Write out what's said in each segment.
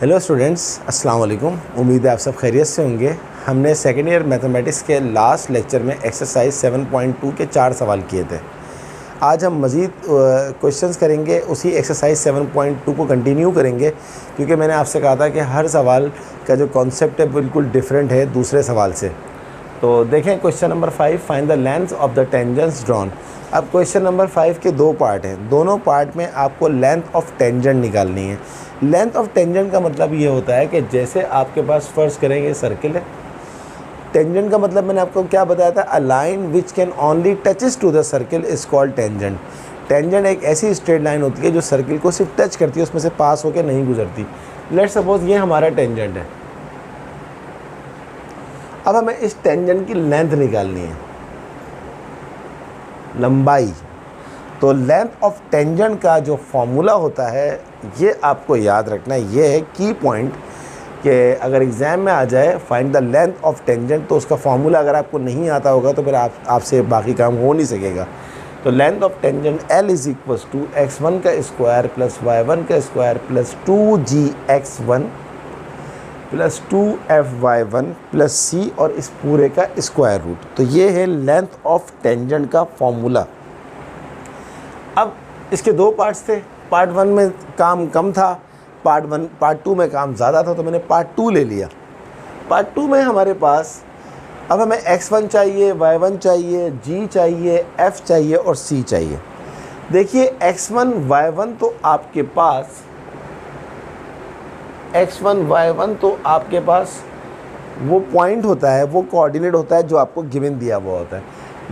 Hello students, अस्सलाम वालेकुम। उम्मीद है आप सब खैरियत से होंगे। हमने सेकेंड ईयर मैथमेटिक्स के लास्ट लेक्चर में एक्सरसाइज 7.2 के 4 सवाल किए थे। आज हम मज़ीद क्वेश्चंस करेंगे, उसी एक्सरसाइज 7.2 को कंटिन्यू करेंगे, क्योंकि मैंने आपसे कहा था कि हर सवाल का जो कॉन्सेप्ट है बिल्कुल डिफरेंट है दूसरे सवाल से। तो देखें question number 5, find the length of the tangents drawn. अब क्वेश्चन नंबर 5 के दो पार्ट हैं, दोनों पार्ट में आपको लेंथ ऑफ टेंजेंट निकालनी है। लेंथ ऑफ टेंजेंट का मतलब ये होता है कि जैसे आपके पास फर्ज करेंगे सर्किल है, टेंजेंट का मतलब मैंने आपको क्या बताया था, a line which can only touches to the circle is called tangent. Tangent एक ऐसी स्ट्रेट लाइन होती है जो सर्किल को सिर्फ टच करती है, उसमें से पास होकर नहीं गुजरती। लेट्स सपोज ये हमारा टेंजेंट है। अब हमें इस टेंजेंट की लेंथ निकालनी है, लंबाई। तो लेंथ ऑफ टेंजेंट का जो फॉर्मूला होता है ये आपको याद रखना है, ये है की पॉइंट कि अगर एग्ज़ाम में आ जाए find the length of tangent, तो उसका फॉर्मूला अगर आपको नहीं आता होगा तो फिर आपसे बाकी काम हो नहीं सकेगा। तो length of tangent L is equals to x1 का स्क्वायर प्लस y1 का square plus 2gx1 plus 2fy1 plus c और इस पूरे का स्क्वायर रूट। तो ये है लेंथ ऑफ टेंजेंट का फॉर्मूला। अब इसके दो पार्ट्स थे, पार्ट 1 में काम कम था, पार्ट 2 में काम ज़्यादा था, तो मैंने पार्ट 2 ले लिया। पार्ट 2 में हमारे पास अब हमें x1 चाहिए, y1 चाहिए, g चाहिए, f चाहिए और c चाहिए। देखिए x1 y1 तो आपके पास x1 y1 तो आपके पास वो पॉइंट होता है, वो कोऑर्डिनेट होता है जो आपको गिवन दिया हुआ होता है।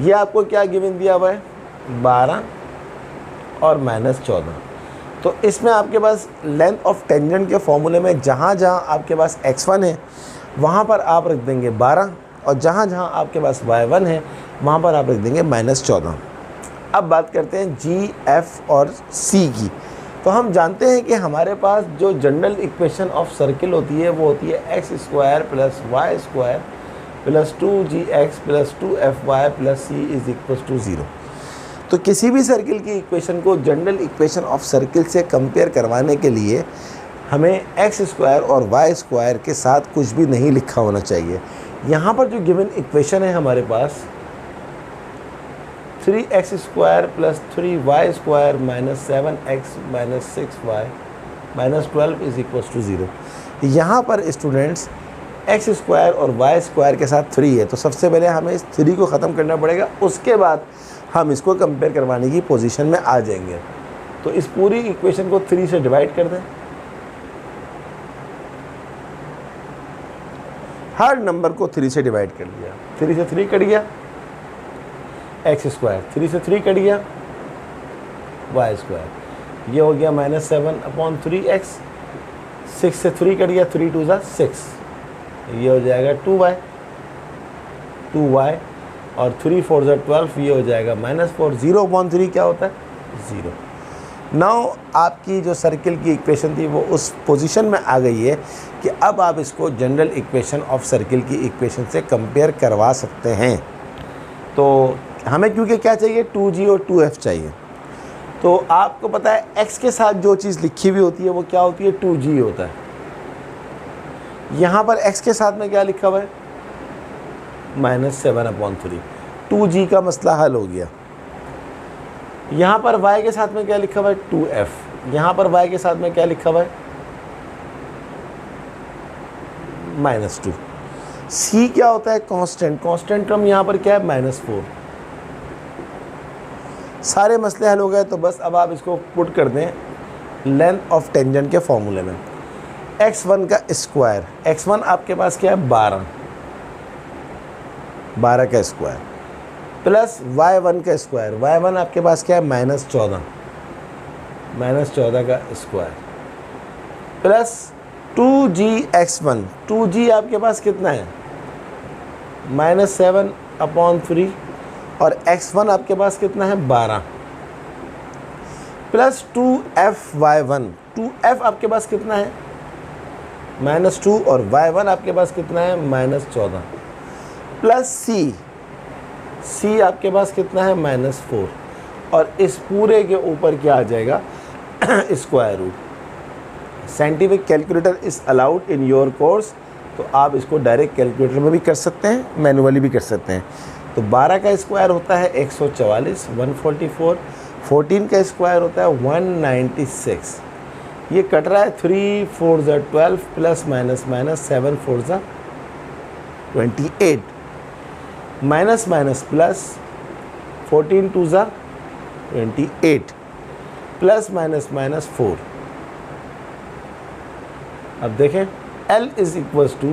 ये आपको क्या गिवन दिया हुआ है, 12 और -14। तो इसमें आपके पास लेंथ ऑफ टेंजेंट के फॉर्मूले में जहाँ जहाँ आपके पास x1 है वहाँ पर आप रख देंगे 12, और जहाँ जहाँ आपके पास y1 है वहाँ पर आप रख देंगे -14। अब बात करते हैं g, f और c की। तो हम जानते हैं कि हमारे पास जो जनरल इक्वेशन ऑफ सर्किल होती है वो होती है x square plus y square plus 2gx plus 2fy plus c is equal to 0। तो किसी भी सर्किल की इक्वेशन को जनरल इक्वेशन ऑफ सर्किल से कंपेयर करवाने के लिए हमें एक्स स्क्वायर और वाई स्क्वायर के साथ कुछ भी नहीं लिखा होना चाहिए। यहाँ पर जो गिवन इक्वेशन है हमारे पास 3x square plus 3y square minus 7x minus 6y minus 12 is equal to 0। यहाँ पर स्टूडेंट्स एक्स स्क्वायर और वाई स्क्वायर के साथ 3 है, तो सबसे पहले हमें इस 3 को ख़त्म करना पड़ेगा, उसके बाद हम इसको कंपेयर करवाने की पोजीशन में आ जाएंगे। तो इस पूरी इक्वेशन को 3 से डिवाइड कर दें, हर नंबर को 3 से डिवाइड कर लिया। 3 से 3 कट गया एक्स स्क्वायर, 3 से 3 कट गया वाई स्क्वायर, ये हो गया -7/3x। 6 से 3 कट गया, 3 2 ज़ा 6, ये हो जाएगा 2y और 3 4 ज़ा 12, ये हो जाएगा -4। 0/3 क्या होता है, 0। नाउ आपकी जो सर्किल की इक्वेशन थी वो उस पोजीशन में आ गई है कि अब आप इसको जनरल इक्वेशन ऑफ सर्किल की इक्वेशन से कंपेयर करवा सकते हैं। तो हमें क्योंकि क्या चाहिए, 2g और 2f चाहिए। तो आपको पता है x के साथ जो चीज़ लिखी हुई होती है वो क्या होती है, 2g होता है। यहाँ पर x के साथ में क्या लिखा हुआ है, -7/3। 2g का मसला हल हो गया। यहाँ पर y के साथ में क्या लिखा हुआ है, 2f। यहाँ पर y के साथ में क्या लिखा हुआ है, -2। c क्या होता है, कांस्टेंट। कांस्टेंट टर्म यहाँ पर क्या है, -4। सारे मसले हल हो गए। तो बस अब आप इसको पुट कर दें लेंथ ऑफ टेंजेंट के फॉर्मूले में। x1 का स्क्वायर, x1 आपके पास क्या है, 12 का स्क्वायर प्लस y1 का स्क्वायर, y1 आपके पास क्या है, -14 का स्क्वायर प्लस 2gx1। 2g आपके पास कितना है, -7/3 और x1 आपके पास कितना है, 12 प्लस 2fy1। 2f आपके पास कितना है, -2 और y1 आपके पास कितना है, -14 प्लस c आपके पास कितना है, -4 और इस पूरे के ऊपर क्या आ जाएगा, square root. Scientific calculator is allowed in your course, तो आप इसको डायरेक्ट कैलकुलेटर में भी कर सकते हैं, मैनुअली भी कर सकते हैं। तो 12 का स्क्वायर होता है 144, 144, 14 का स्क्वायर होता है 196। ये कट रहा है 3 4 ज़ा 12 प्लस माइनस माइनस 7 4 ज़ा 28, माइनस माइनस प्लस 14 2 ज़ा 28, प्लस माइनस माइनस 4। अब देखें L इज इक्वल्स टू,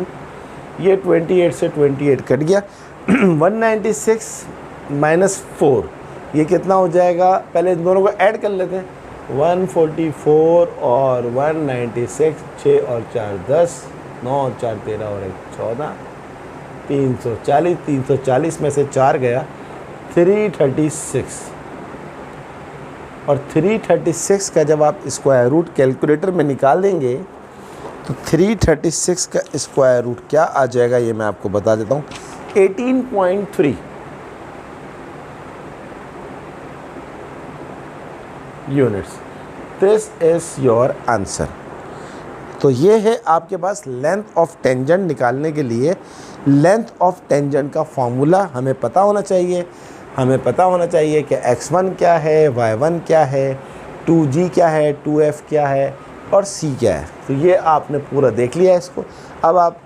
ये 28 से 28 कट गया 196 माइनस 4, ये कितना हो जाएगा, पहले इन दोनों को ऐड कर लेते हैं। 144 और 196, 6 और 4 10, 9 और 4 13 और 1 14, 340, 340 में से 4 गया 336, और 336 का जब आप स्क्वायर रूट कैलकुलेटर में निकाल देंगे तो 336 का स्क्वायर रूट क्या आ जाएगा, ये मैं आपको बता देता हूँ, 18.3 units. This is your answer. तो ये है आपके पास लेंथ ऑफ टेंजेंट निकालने के लिए। लेंथ ऑफ टेंजेंट का फॉर्मूला हमें पता होना चाहिए। हमें पता होना चाहिए कि x1 क्या है, y1 क्या है, 2g क्या है, 2f क्या है और c क्या है। तो ये आपने पूरा देख लिया है इसको। अब आप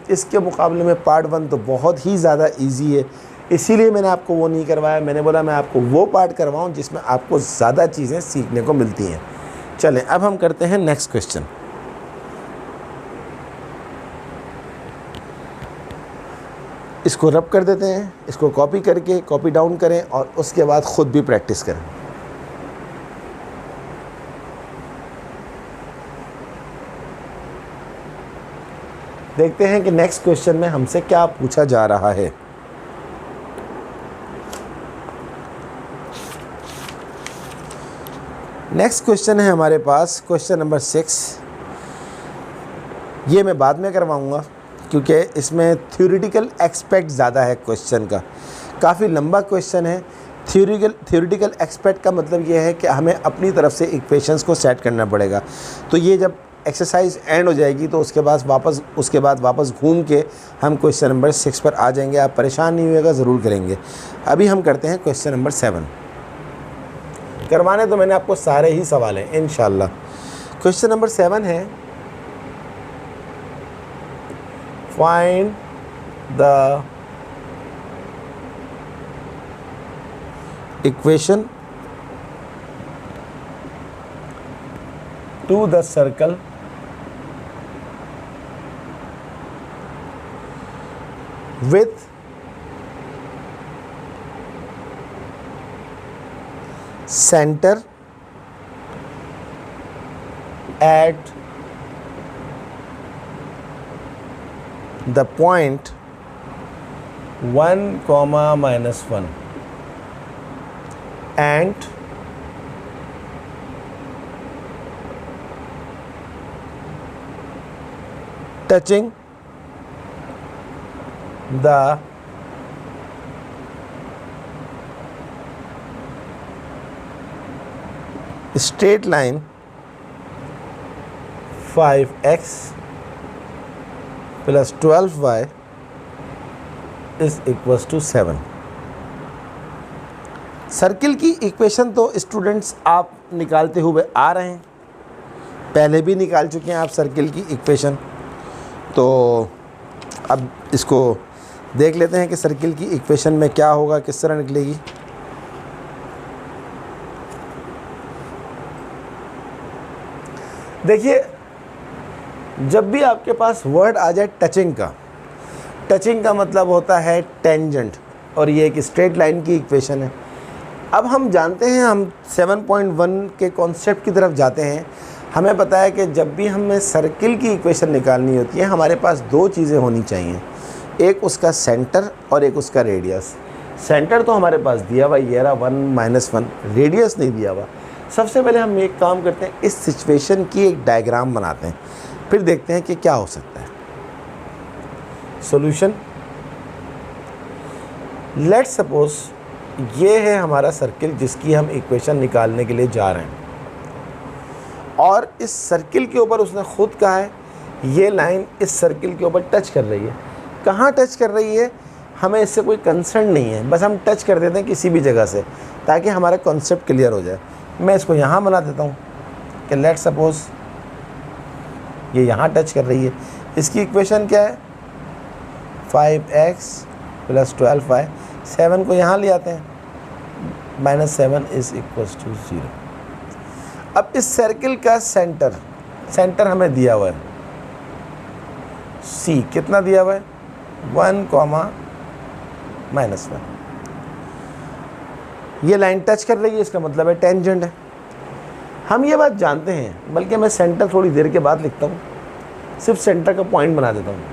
इसके मुकाबले में पार्ट 1 तो बहुत ही ज़्यादा इजी है, इसीलिए मैंने आपको वो नहीं करवाया। मैंने बोला मैं आपको वो पार्ट करवाऊँ जिसमें आपको ज़्यादा चीज़ें सीखने को मिलती हैं। चलें अब हम करते हैं नेक्स्ट क्वेश्चन। इसको रब कर देते हैं, इसको कॉपी करके कॉपी डाउन करें और उसके बाद ख़ुद भी प्रैक्टिस करें। देखते हैं कि नेक्स्ट क्वेश्चन में हमसे क्या पूछा जा रहा है। नेक्स्ट क्वेश्चन है हमारे पास क्वेश्चन नंबर 6। ये मैं बाद में करवाऊंगा क्योंकि इसमें थ्योरेटिकल एस्पेक्ट ज़्यादा है क्वेश्चन का। काफ़ी लंबा क्वेश्चन है। थ्योरेटिकल एस्पेक्ट का मतलब ये है कि हमें अपनी तरफ से इक्वेशंस को सेट करना पड़ेगा। तो ये जब एक्सरसाइज एंड हो जाएगी तो उसके बाद वापस घूम के हम क्वेश्चन नंबर 6 पर आ जाएंगे। आप परेशान नहीं होइएगा, ज़रूर करेंगे। अभी हम करते हैं क्वेश्चन नंबर 7। करवाने तो मैंने आपको सारे ही सवाल हैं इंशाल्लाह। क्वेश्चन नंबर 7 है, find the equation two the circle with center at the point 1, -1 and touching the straight line 5x plus 12y is equals to 7। Circle की इक्वेशन तो स्टूडेंट्स आप निकालते हुए आ रहे हैं, पहले भी निकाल चुके हैं आप सर्किल की इक्वेशन। तो अब इसको देख लेते हैं कि सर्किल की इक्वेशन में क्या होगा, किस तरह निकलेगी। देखिए, जब भी आपके पास वर्ड आ जाए टचिंग का मतलब होता है टेंजेंट, और ये एक स्ट्रेट लाइन की इक्वेशन है। अब हम जानते हैं, हम 7.1 के कॉन्सेप्ट की तरफ जाते हैं। हमें पता है कि जब भी हमें सर्किल की इक्वेशन निकालनी होती है, हमारे पास दो चीज़ें होनी चाहिए, एक उसका सेंटर और एक उसका रेडियस। सेंटर तो हमारे पास दिया हुआ, ये रहा 1 - 1, रेडियस नहीं दिया हुआ। सबसे पहले हम एक काम करते हैं, इस सिचुएशन की एक डायग्राम बनाते हैं, फिर देखते हैं कि क्या हो सकता है। सॉल्यूशन, लेट्स सपोज ये है हमारा सर्किल जिसकी हम इक्वेशन निकालने के लिए जा रहे हैं। और इस सर्किल के ऊपर उसने खुद कहा है ये लाइन इस सर्किल के ऊपर टच कर रही है। कहाँ टच कर रही है हमें इससे कोई कंसर्न नहीं है, बस हम टच कर देते हैं किसी भी जगह से ताकि हमारा कॉन्सेप्ट क्लियर हो जाए। मैं इसको यहाँ बना देता हूँ कि लेट सपोज ये यहाँ टच कर रही है। इसकी इक्वेशन क्या है 5x + 12y। 7 को यहाँ ले आते हैं, -7 = 0। अब इस सर्किल का सेंटर हमें दिया हुआ है C। कितना दिया हुआ है 1, -1। ये लाइन टच कर रही है, इसका मतलब है टेंजेंट है। हम ये बात जानते हैं, बल्कि मैं सेंटर थोड़ी देर के बाद लिखता हूँ, सिर्फ सेंटर का पॉइंट बना देता हूँ।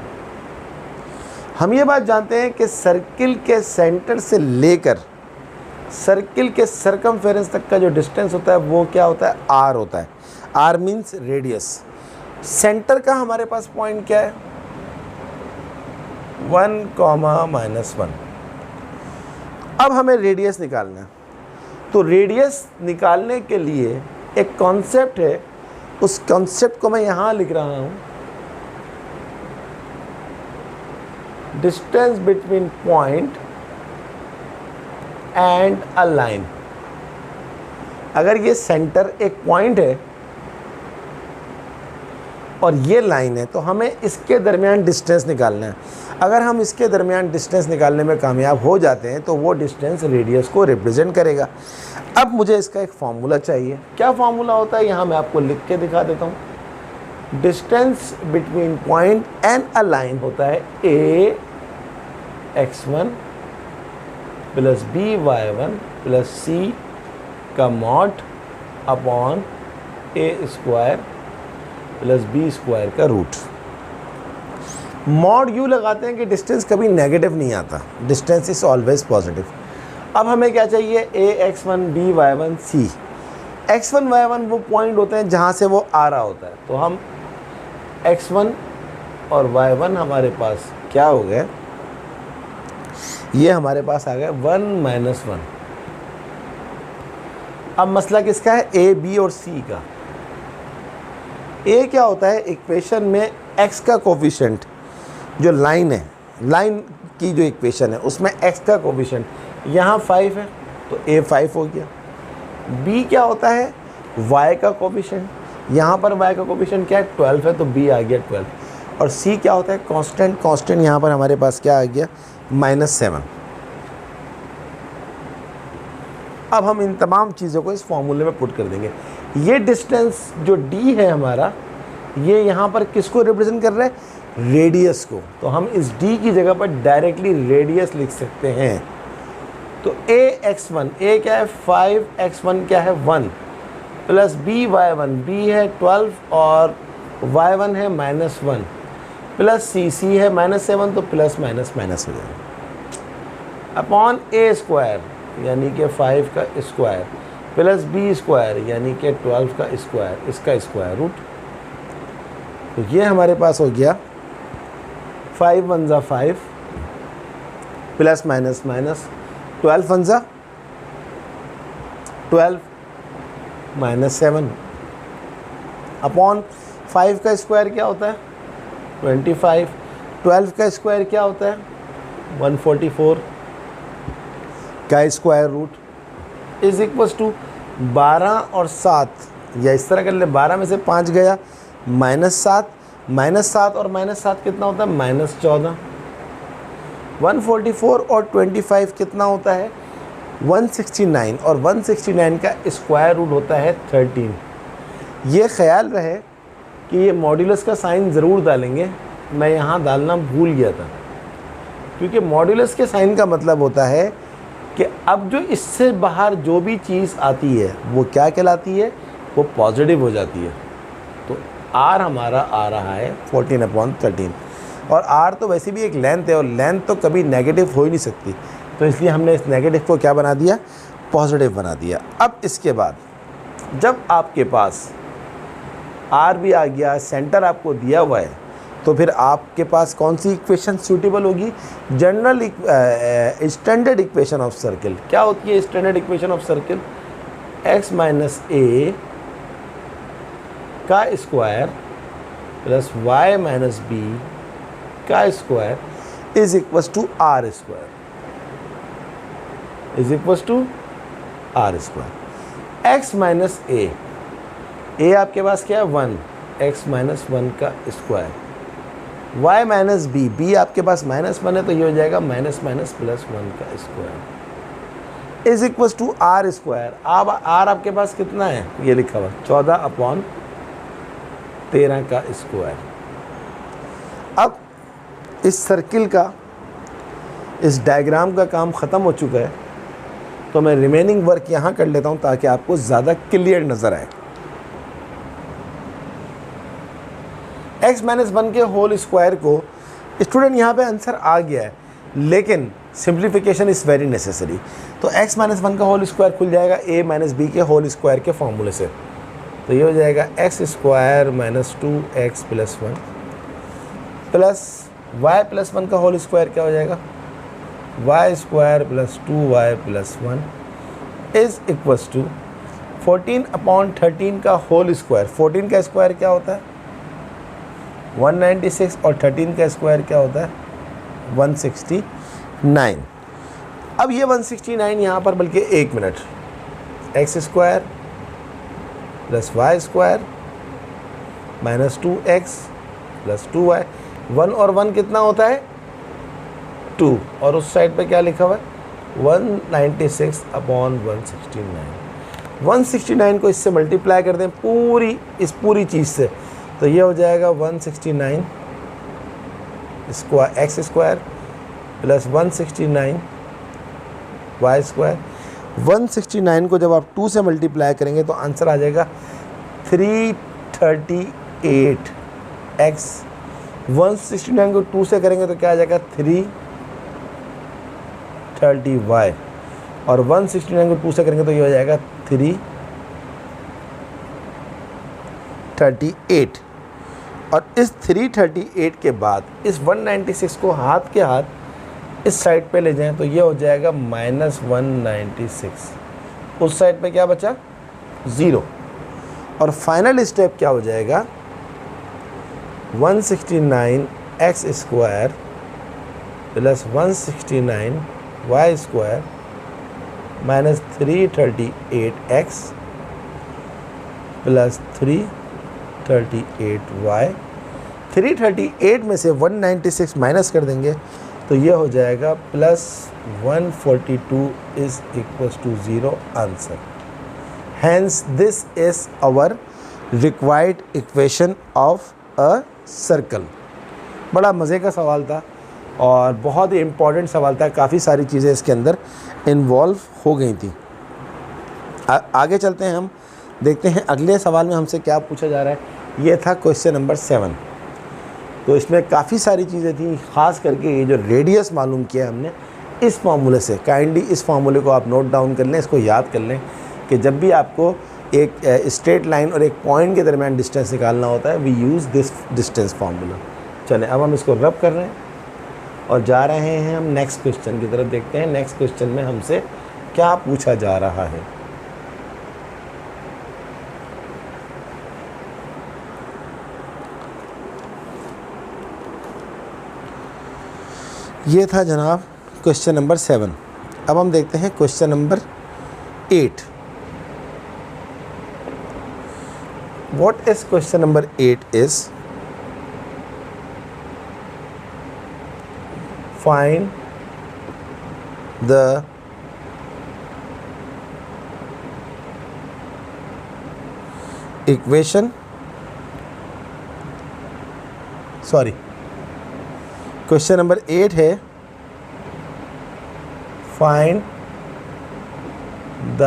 हम ये बात जानते हैं कि सर्किल के सेंटर से लेकर सर्किल के सरकमफेरेंस तक का जो डिस्टेंस होता है वो क्या होता है r होता है। r means radius. सेंटर का हमारे पास पॉइंट क्या है 1, -1। अब हमें रेडियस निकालना है, तो रेडियस निकालने के लिए एक कॉन्सेप्ट है, उस कॉन्सेप्ट को मैं यहाँ लिख रहा हूँ, distance between point and a line. अगर ये सेंटर एक पॉइंट है और ये लाइन है तो हमें इसके दरमियान डिस्टेंस निकालना है। अगर हम इसके दरमियान डिस्टेंस निकालने में कामयाब हो जाते हैं तो वो डिस्टेंस रेडियस को रिप्रेजेंट करेगा। अब मुझे इसका एक फार्मूला चाहिए। क्या फार्मूला होता है यहाँ मैं आपको लिख के दिखा देता हूँ। Distance between point and a line होता है ax1 + by1 + c का मॉड अपॉन a² + b² का रूट। मॉड यू लगाते हैं कि डिस्टेंस कभी नेगेटिव नहीं आता, डिस्टेंस इज ऑलवेज पॉजिटिव। अब हमें क्या चाहिए ax1 by1 c। x1 y1 वो पॉइंट होते हैं जहाँ से वो आ रहा होता है, तो हम x1 और y1 हमारे पास क्या हो गए, ये हमारे पास आ गए 1 - 1। अब मसला किसका है a b और c का। a क्या होता है इक्वेशन में x का कोफिशिएंट, जो लाइन है, लाइन की जो इक्वेशन है उसमें x का कोफिशिएंट यहाँ 5 है तो a 5 हो गया। b क्या होता है y का कोफिशिएंट, यहाँ पर y का कोफिशिएंट क्या है 12 है तो b आ गया 12। और c क्या होता है कांस्टेंट यहाँ पर हमारे पास क्या आ गया -7। अब हम इन तमाम चीज़ों को इस फॉर्मूले में पुट कर देंगे। ये डिस्टेंस जो d है हमारा, ये यहाँ पर किसको रिप्रेजेंट कर रहा है रेडियस को, तो हम इस d की जगह पर डायरेक्टली रेडियस लिख सकते हैं। तो ax1 a क्या है 5, x1 क्या है 1 + by1 b है 12 और y1 है -1 + c है -7 तो प्लस माइनस हो जाएगा अपॉन a² यानी कि 5 का स्क्वायर + b² यानी कि 12 का स्क्वायर, इसका स्क्वायर रूट। तो ये हमारे पास हो गया 5 × 1 = 5 प्लस माइनस 12 × 1 = 12 -7 अपॉन 5 का स्क्वायर क्या होता है 25, 12 का स्क्वायर क्या होता है 144 का square root is equals to 12 और 7, या इस तरह कर ले 12 में से 5 गया -7 और -7 कितना होता है -14। 144 और 25 कितना होता है 169 और 169 का स्क्वायर रूट होता है 13। ये ख्याल रहे कि ये मॉड्यूलस का साइन ज़रूर डालेंगे, मैं यहाँ डालना भूल गया था, क्योंकि मॉड्यूलस के साइन का मतलब होता है कि अब जो इससे बाहर जो भी चीज़ आती है वो क्या कहलाती है, वो पॉजिटिव हो जाती है। तो r हमारा आ रहा है 14/13 और r तो वैसे भी एक लेंथ है और लेंथ तो कभी नेगेटिव हो ही नहीं सकती, तो इसलिए हमने इस नेगेटिव को क्या बना दिया पॉजिटिव बना दिया। अब इसके बाद जब आपके पास r भी आ गया, सेंटर आपको दिया हुआ है, तो फिर आपके पास कौन सी इक्वेशन सूटेबल होगी general standard equation of circle. क्या होती है standard equation of circle x - a का square plus Y minus B का square is equal to are square, is equal to are square. X minus A आपके पास क्या है 1, एक्स माइनस 1 का स्क्वायर, वाई माइनस बी आपके पास -1 है तो ये हो जाएगा माइनस माइनस प्लस 1 का square is equal to are square. अब आर आपके पास कितना है, ये लिखा हुआ 14/13 का स्क्वायर। अब इस सर्किल का, इस डायग्राम का काम ख़त्म हो चुका है, तो मैं रिमेनिंग वर्क यहाँ कर लेता हूँ ताकि आपको ज़्यादा क्लियर नज़र आए। x माइनस 1 के होल स्क्वायर को स्टूडेंट यहाँ पे आंसर आ गया है, लेकिन सिंप्लीफिकेशन इज़ वेरी नेसेसरी। तो x माइनस 1 का होल स्क्वायर खुल जाएगा a माइनस बी के होल स्क्वायर के फॉर्मूले से, तो ये हो जाएगा x square minus 2x plus 1 plus y plus 1 का होल स्क्वायर क्या हो जाएगा, y square plus 2y plus 1 is equals to 14/13 का होल स्क्वायर। 14 का स्क्वायर क्या होता है 196 और 13 का स्क्वायर क्या होता है 169। अब ये 169 यहाँ पर बल्कि 1 minute, x square plus y square minus 2x plus 2y, 1 और 1 कितना होता है 2, और उस साइड पे क्या लिखा हुआ है 196/169। 169 को इससे मल्टीप्लाई कर दें इस पूरी चीज़ से, तो ये हो जाएगा 169 square x square plus 169 y square. 169 को जब आप 2 से मल्टीप्लाई करेंगे तो आंसर आ जाएगा 338 एक्स। 169 को 2 से करेंगे तो क्या आ जाएगा 330 वाई, और 169 को 2 से करेंगे तो ये हो जाएगा 338। और इस 338 के बाद इस 196 को हाथ के हाथ इस साइड पे ले जाएं तो ये हो जाएगा -196। उस साइड पे क्या बचा 0, और फाइनल स्टेप क्या हो जाएगा 169 x square plus 169 y square minus 338 x plus 338 y. 338 में से 196 माइनस कर देंगे तो ये हो जाएगा plus 142 is equals to 0 answer. Hence this is our required equation of a circle. बड़ा मज़े का सवाल था और बहुत ही इम्पॉर्टेंट सवाल था, काफ़ी सारी चीज़ें इसके अंदर इन्वॉल्व हो गई थी। आगे चलते हैं, हम देखते हैं अगले सवाल में हमसे क्या पूछा जा रहा है। ये था क्वेश्चन नंबर 7। तो इसमें काफ़ी सारी चीज़ें थी, ख़ास करके ये जो रेडियस मालूम किया हमने इस फार्मूले से। काइंडली इस फार्मूले को आप नोट डाउन कर लें, इसको याद कर लें कि जब भी आपको एक स्ट्रेट लाइन और एक पॉइंट के दरमियान डिस्टेंस निकालना होता है, we use this distance formula. चलें अब हम इसको रब कर रहे हैं और जा रहे हैं हम नेक्स्ट क्वेश्चन की तरफ। देखते हैं नेक्स्ट क्वेश्चन में हमसे क्या पूछा जा रहा है। ये था जनाब क्वेश्चन नंबर 7। अब हम देखते हैं question number 8। What is question number 8 is find the equation, sorry question number 8 है find the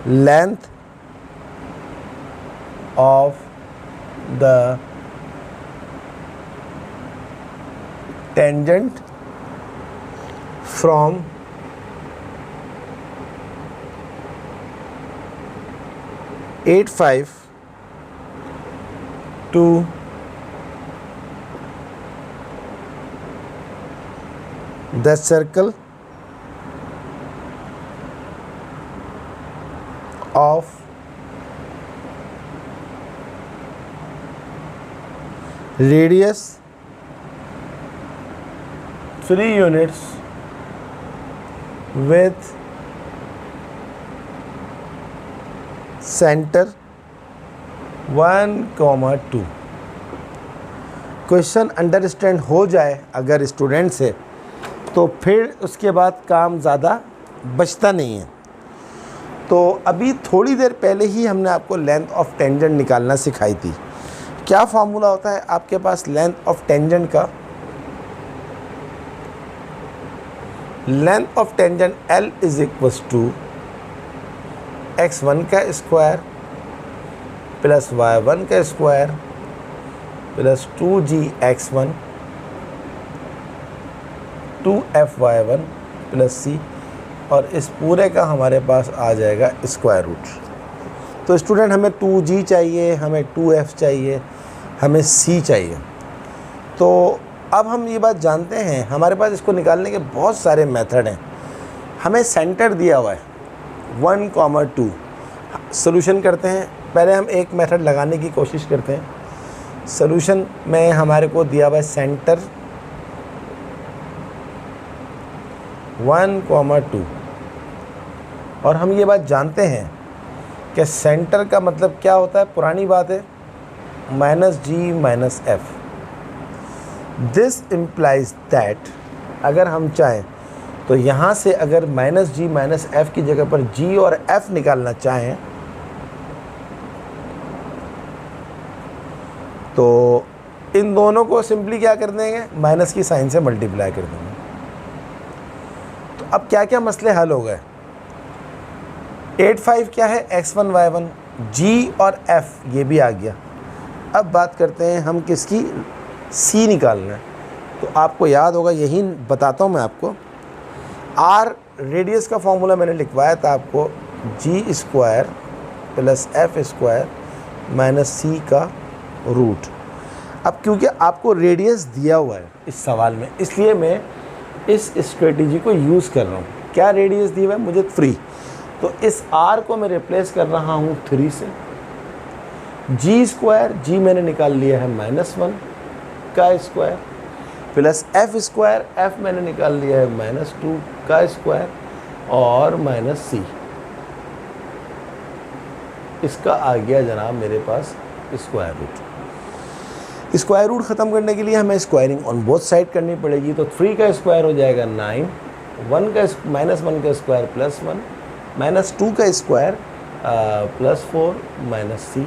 length of the tangent from at 5 to the circle of radius 3 units with centre 1,2। Question understand हो जाए अगर student से, तो फिर उसके बाद काम ज़्यादा बचता नहीं है। तो अभी थोड़ी देर पहले ही हमने आपको लेंथ ऑफ टेंजेंट निकालना सिखाई थी। क्या फार्मूला होता है आपके पास लेंथ ऑफ टेंजेंट का? Length of tangent L is equals to x1 का स्क्वायर प्लस y1 का square plus 2gx1 2fy1 plus c, और इस पूरे का हमारे पास आ जाएगा स्क्वायर रूट। तो स्टूडेंट हमें 2g चाहिए, हमें 2f चाहिए, हमें c चाहिए। तो अब हम ये बात जानते हैं, हमारे पास इसको निकालने के बहुत सारे मेथड हैं। हमें सेंटर दिया हुआ है 1,2। सोल्यूशन करते हैं, पहले हम एक मेथड लगाने की कोशिश करते हैं। सोल्यूशन में हमारे को दिया हुआ है सेंटर 1,2, और हम ये बात जानते हैं कि सेंटर का मतलब क्या होता है। पुरानी बात है -g - f। This implies that अगर हम चाहें तो यहाँ से अगर -g - f की जगह पर g और f निकालना चाहें तो इन दोनों को सिंपली क्या कर देंगे, माइनस की साइन से मल्टीप्लाई कर देंगे। तो अब क्या क्या मसले हल हो गए। 8,5 क्या है, x1 y1, g और f ये भी आ गया। अब बात करते हैं हम किसकी, c निकालना है। तो आपको याद होगा, यही बताता हूँ मैं आपको। r रेडियस का फॉर्मूला मैंने लिखवाया था आपको, g square plus f square minus c का रूट। अब क्योंकि आपको रेडियस दिया हुआ है इस सवाल में, इसलिए मैं इस स्ट्रेटजी को यूज़ कर रहा हूँ। क्या रेडियस दिया हुआ है मुझे, 3। तो इस r को मैं रिप्लेस कर रहा हूँ 3 से। g स्क्वायर, g मैंने निकाल लिया है -1 का square, plus f square, f मैंने निकाल लिया है -2 का स्क्वायर, और माइनस c। इसका आ गया जनाब मेरे पास स्क्वायर रूट। स्क्वायर रूट ख़त्म करने के लिए हमें स्क्वायरिंग ऑन बोथ साइड करनी पड़ेगी। तो 3 का स्क्वायर हो जाएगा 9, -1 का स्क्वायर +1, -2 का स्क्वायर +4 -c।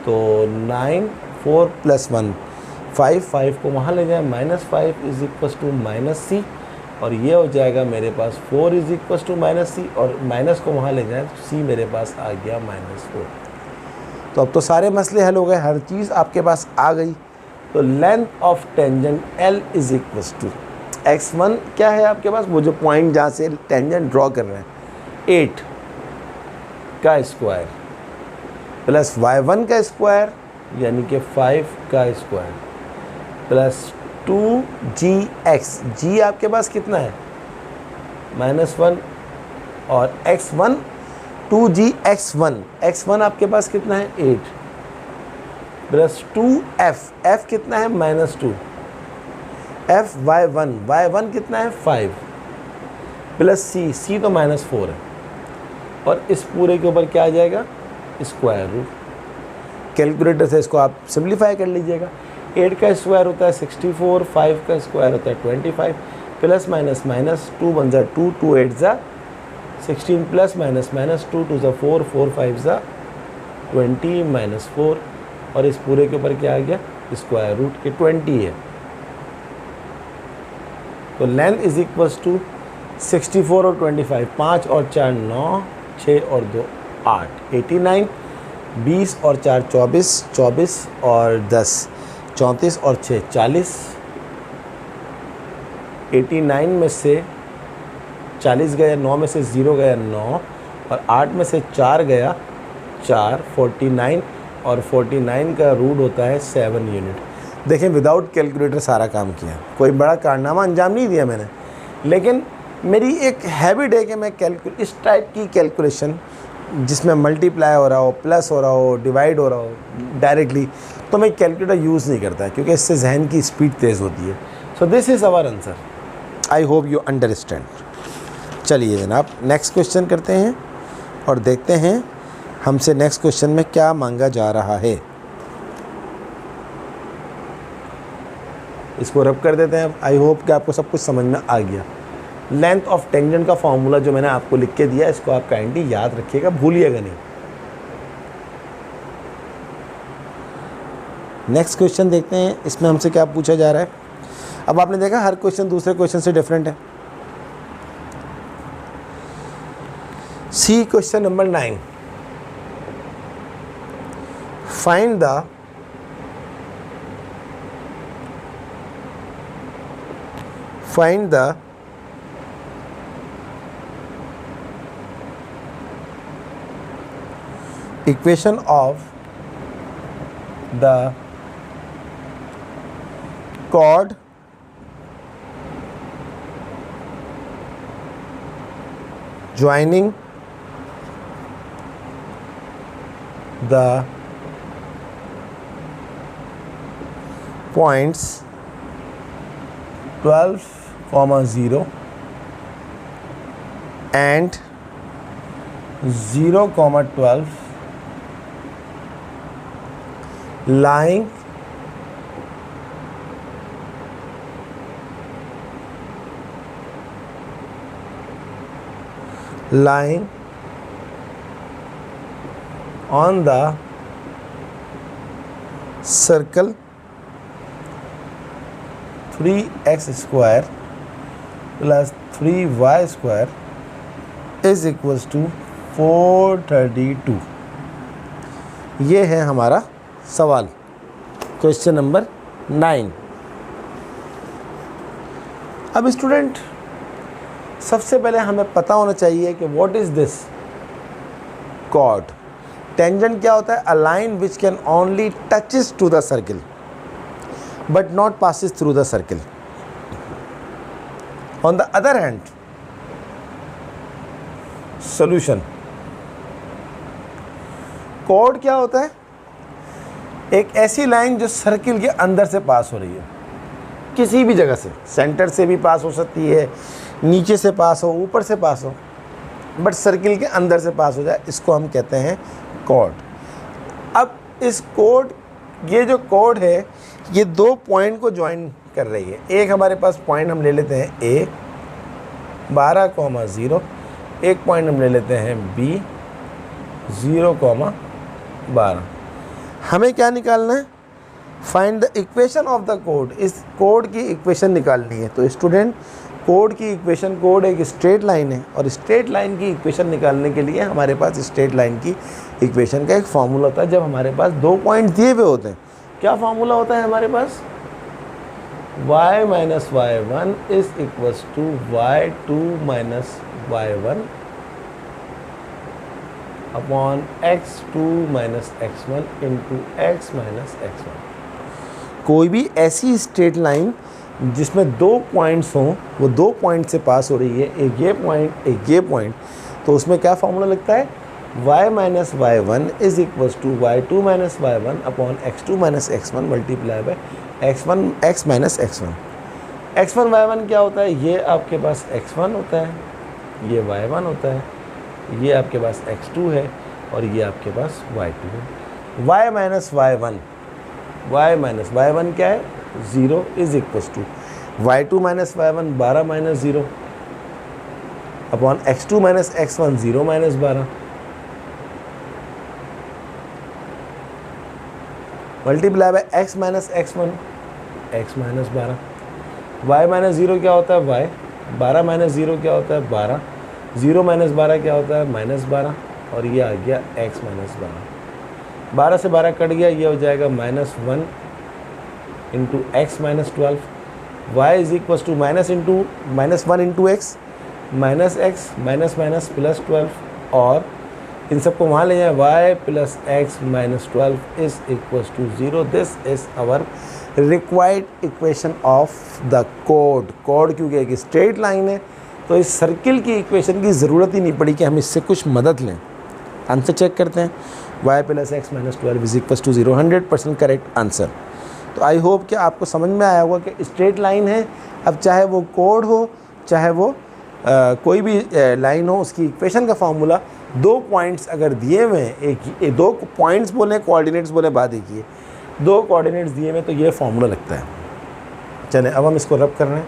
तो 9, 4 + 1 5 को वहाँ ले जाएं, -5 इज इक्वस टू -c, और ये हो जाएगा मेरे पास 4 इज इक्वस टू -c, और माइनस को वहाँ ले जाएं तो c मेरे पास आ गया -4। तो अब तो सारे मसले हल हो गए, हर चीज़ आपके पास आ गई। तो length of tangent L is equals to x1 क्या है आपके पास, वो जो पॉइंट जहाँ से टेंजेंट ड्रॉ कर रहे हैं, 8 का स्क्वायर प्लस y1 का स्क्वायर यानी कि 5 का स्क्वायर प्लस 2gx। g आपके पास कितना है, -1, और x1 2gx1, x1 आपके पास कितना है, 8 प्लस 2f, f कितना है, -2, f y1 कितना है, 5 प्लस c तो -4 है, और इस पूरे के ऊपर क्या आ जाएगा, स्क्वायर रूट। कैलकुलेटर से इसको आप सिंप्लीफाई कर लीजिएगा। 8 का स्क्वायर होता है 64, 5 का स्क्वायर होता है 25, प्लस माइनस माइनस 2 1 ज़ा 2, 2 8 ज़ा 16, प्लस माइनस माइनस 2 2 ज़ा 4, 4 5 ज़ा 20 -4, और इस पूरे के ऊपर क्या आ गया, स्क्वायर रूट के 20 है। तो लेंथ इज इक्वल्स टू 64 और 25, 5 और 4 9, 6 और 2 8, 89, 20 और 4 24, 24 और 10 34 और 6 40। 89 में से 40 गया, 9 में से 0 गया 9, और 8 में से 4 गया 4, 49, और 49 का रूट होता है 7 यूनिट। देखें, विदाउट कैलकुलेटर सारा काम किया, कोई बड़ा कारनामा अंजाम नहीं दिया मैंने, लेकिन मेरी एक हैबिट है कि मैं इस टाइप की कैलकुलेशन जिसमें मल्टीप्लाई हो रहा हो, प्लस हो रहा हो, डिवाइड हो रहा हो डायरेक्टली, तो मैं कैलकुलेटर यूज़ नहीं करता क्योंकि इससे जहन की स्पीड तेज़ होती है। So this is our answer. I hope you understand. चलिए जनाब नेक्स्ट क्वेश्चन करते हैं और देखते हैं हमसे नेक्स्ट क्वेश्चन में क्या मांगा जा रहा है। इसको रब कर देते हैं। आई होप कि आपको सब कुछ समझ में आ गया। लेंथ ऑफ टेंजेंट का फॉर्मूला जो मैंने आपको लिख के दिया, इसको आप काइंडली याद रखिएगा, भूलिएगा नहीं। नेक्स्ट क्वेश्चन देखते हैं, इसमें हमसे क्या पूछा जा रहा है। अब आपने देखा हर क्वेश्चन दूसरे क्वेश्चन से डिफरेंट है। C question number 9, find the equation of the chord joining the points 12, 0 and 0, 12 lying on the circle 3x square plus 3y square is equals to 432। ये है हमारा सवाल, क्वेश्चन नंबर 9। अब स्टूडेंट सबसे पहले हमें पता होना चाहिए कि what is this chord. Tangent क्या होता है? A line which can only touches to the circle but not passes through the circle. On the other hand solution, chord क्या होता है? एक ऐसी लाइन जो सर्किल के अंदर से पास हो रही है, किसी भी जगह से, सेंटर से भी पास हो सकती है, नीचे से पास हो, ऊपर से पास हो, बट सर्किल के अंदर से पास हो जाए, इसको हम कहते हैं कॉर्ड। अब इस कॉर्ड, ये जो कॉर्ड है ये दो पॉइंट को ज्वाइन कर रही है। एक हमारे पास पॉइंट हम ले लेते हैं ए 12, 0, एक पॉइंट हम ले लेते हैं बी 0, 12। हमें क्या निकालना है? Find the equation of the code. इस कोड की इक्वेशन निकालनी है। तो स्टूडेंट कोड की इक्वेशन, कोड एक स्ट्रेट लाइन है और स्ट्रेट लाइन की इक्वेशन निकालने के लिए हमारे पास स्ट्रेट लाइन की इक्वेशन का एक फार्मूला होता है। जब हमारे पास दो पॉइंट दिए हुए होते हैं, क्या फार्मूला होता है हमारे पास? y minus y1 is equals to y2 minus y1 upon x2 minus x1 into x minus x1। कोई भी ऐसी स्ट्रेट लाइन जिसमें दो पॉइंट्स हों, वो दो पॉइंट से पास हो रही है, एक ये पॉइंट एक ये पॉइंट, तो उसमें क्या फार्मूला लगता है? y minus y1 is equals to y2 minus y1 upon x2 minus x1 multiply by x minus x1। x1 y1 क्या होता है? ये आपके पास x1 होता है, ये y1 होता है, ये आपके पास x2 है और ये आपके पास y2 है। y माइनस y1 क्या है? 0 is equals to y2 minus y1 12 minus 0 upon x2 minus x1 0 minus 12 multiply by x minus x1 x minus 12। y minus 0 क्या होता है? y। 12 माइनस 0 क्या होता है? 12। 0 माइनस 12 क्या होता है? माइनस 12। और ये आ गया x माइनस 12। 12 से 12 कट गया, ये हो जाएगा minus 1 into x minus 12। y is equal to minus 1 into x minus x minus minus plus 12 और इन सबको वहाँ ले जाए y plus x minus 12 is equal to 0। This is our required equation of the कोड। कोड क्योंकि एक स्ट्रेट लाइन है तो इस सर्किल की इक्वेशन की ज़रूरत ही नहीं पड़ी कि हम इससे कुछ मदद लें। आंसर चेक करते हैं। y plus x minus 12 is equal to 0, 100% correct answer. तो आई होप कि आपको समझ में आया होगा कि स्ट्रेट लाइन है, अब चाहे वो कोड हो चाहे वो कोई भी लाइन हो, उसकी इक्वेशन का फार्मूला 2 पॉइंट्स अगर दिए हुए हैं, एक 2 पॉइंट्स बोले कोऑर्डिनेट्स बोले बात एक ही है, 2 कोऑर्डिनेट्स दिए हुए तो ये फार्मूला लगता है। चलें अब हम इसको रब कर रहे हैं,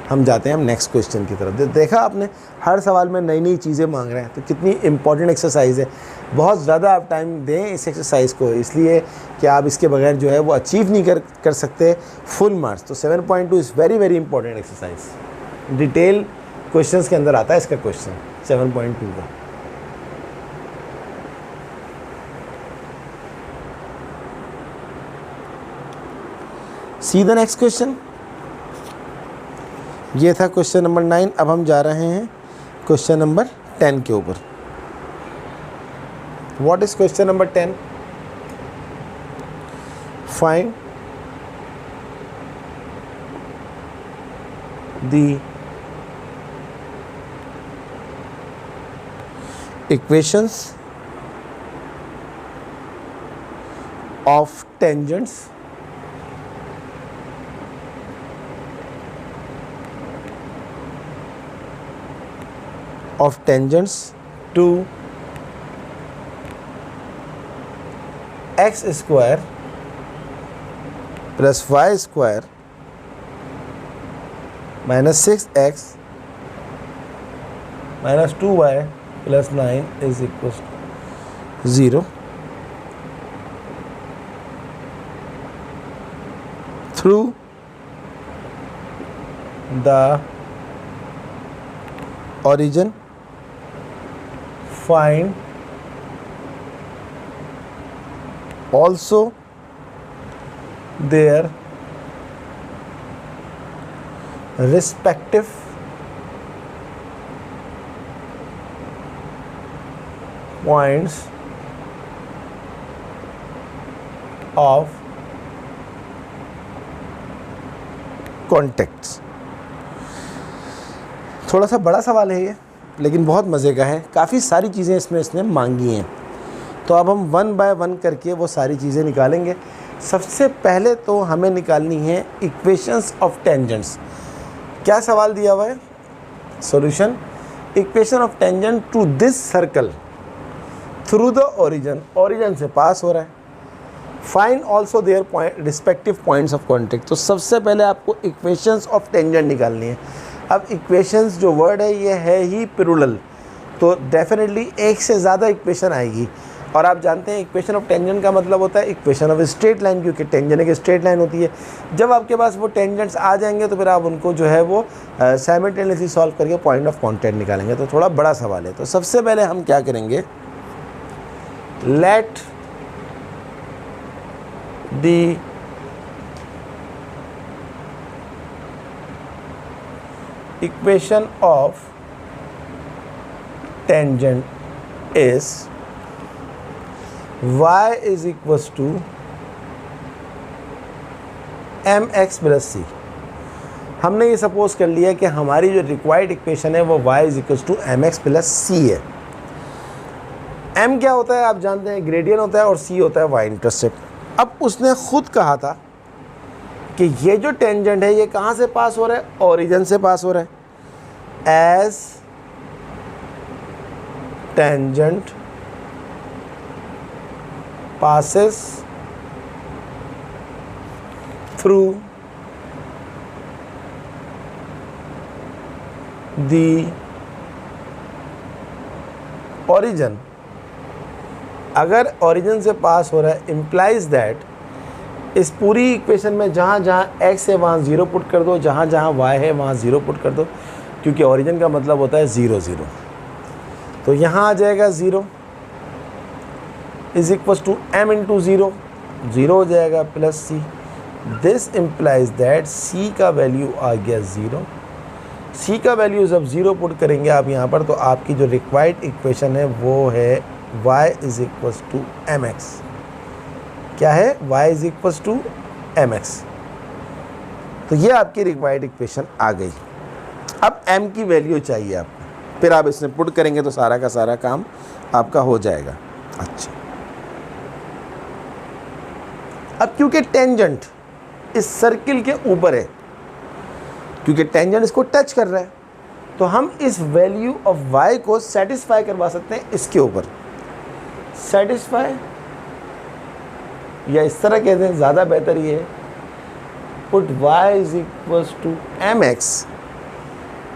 हम जाते हैं हम नेक्स्ट क्वेश्चन की तरफ। देखा आपने हर सवाल में नई नई चीज़ें मांग रहे हैं, तो कितनी इंपॉर्टेंट एक्सरसाइज है। बहुत ज़्यादा आप टाइम दें इस एक्सरसाइज को, इसलिए कि आप इसके बगैर जो है वो अचीव नहीं कर सकते फुल मार्क्स। तो 7.2 is very very important exercise, detail questions के अंदर आता है इसका क्वेश्चन 7.2 का। सी द नेक्स्ट क्वेश्चन, ये था क्वेश्चन नंबर 9। अब हम जा रहे हैं क्वेश्चन नंबर 10 के ऊपर। What is question number 10? Find the equations of tangents to x square plus y square minus 6x minus 2y plus 9 is equals to 0 through the origin. Find also their respective points of contacts। थोड़ा सा बड़ा सवाल है ये, लेकिन बहुत मज़े का है। काफ़ी सारी चीज़ें इसने मांगी हैं, तो अब हम 1 बाय 1 करके वो सारी चीज़ें निकालेंगे। सबसे पहले तो हमें निकालनी है इक्वेशंस ऑफ टेंजेंट्स। क्या सवाल दिया हुआ है? Solution, equation of tangent to this circle through the origin, origin से पास हो रहा है। Find also their point respective points of contact. तो सबसे पहले आपको इक्वेशंस ऑफ टेंजेंट निकालनी है। अब इक्वेशंस जो वर्ड है ये है ही प्लूरल, तो डेफिनेटली एक से ज़्यादा इक्वेशन आएगी। और आप जानते हैं इक्वेशन ऑफ टेंजेंट का मतलब होता है इक्वेशन ऑफ स्ट्रेट लाइन, क्योंकि टेंजेंट एक स्ट्रेट लाइन होती है। जब आपके पास वो टेंजेंट्स आ जाएंगे तो फिर आप उनको जो है वो साइमल्टेनियसली सॉल्व करके पॉइंट ऑफ कॉन्टैक्ट निकालेंगे। तो थोड़ा बड़ा सवाल है। तो सबसे पहले हम क्या करेंगे, let the equation of tangent is y is equals to mx plus c। हमने ये सपोज कर लिया कि हमारी जो रिक्वायर्ड इक्वेशन है वो y is equals to mx plus c है। m क्या होता है आप जानते हैं, ग्रेडियंट होता है, और c होता है y इंटरसेप्ट। अब उसने खुद कहा था कि ये जो टेंजेंट है ये कहाँ से पास हो रहा है, ओरिजिन से पास हो रहा है। As tangent passes through the origin, अगर origin से पास हो रहा है implies that इस पूरी इक्वेशन में जहाँ जहाँ x है वहाँ 0 पुट कर दो, जहाँ जहाँ y है वहाँ 0 पुट कर दो, क्योंकि origin का मतलब होता है 0 0। तो यहाँ आ जाएगा 0 is equals to m into 0, 0 हो जाएगा plus c। This implies that c का वैल्यू आ गया 0। c का वैल्यू जब 0 पुट करेंगे आप यहाँ पर, तो आपकी जो रिक्वायर्ड इक्वेशन है वो है y is equals to mx। क्या है? y is equals to mx। तो ये आपकी रिक्वायर्ड इक्वेशन आ गई। अब m की वैल्यू चाहिए आपको, फिर आप इसमें पुट करेंगे तो सारा का सारा काम आपका हो जाएगा। अच्छा, अब क्योंकि टेंजेंट इस सर्किल के ऊपर है, क्योंकि टेंजेंट इसको टच कर रहा है, तो हम इस वैल्यू ऑफ y को सेटिस्फाई करवा सकते हैं इसके ऊपर। सेटिस्फाई, या इस तरह कहते हैं, ज़्यादा बेहतर ये है, put y is equals to mx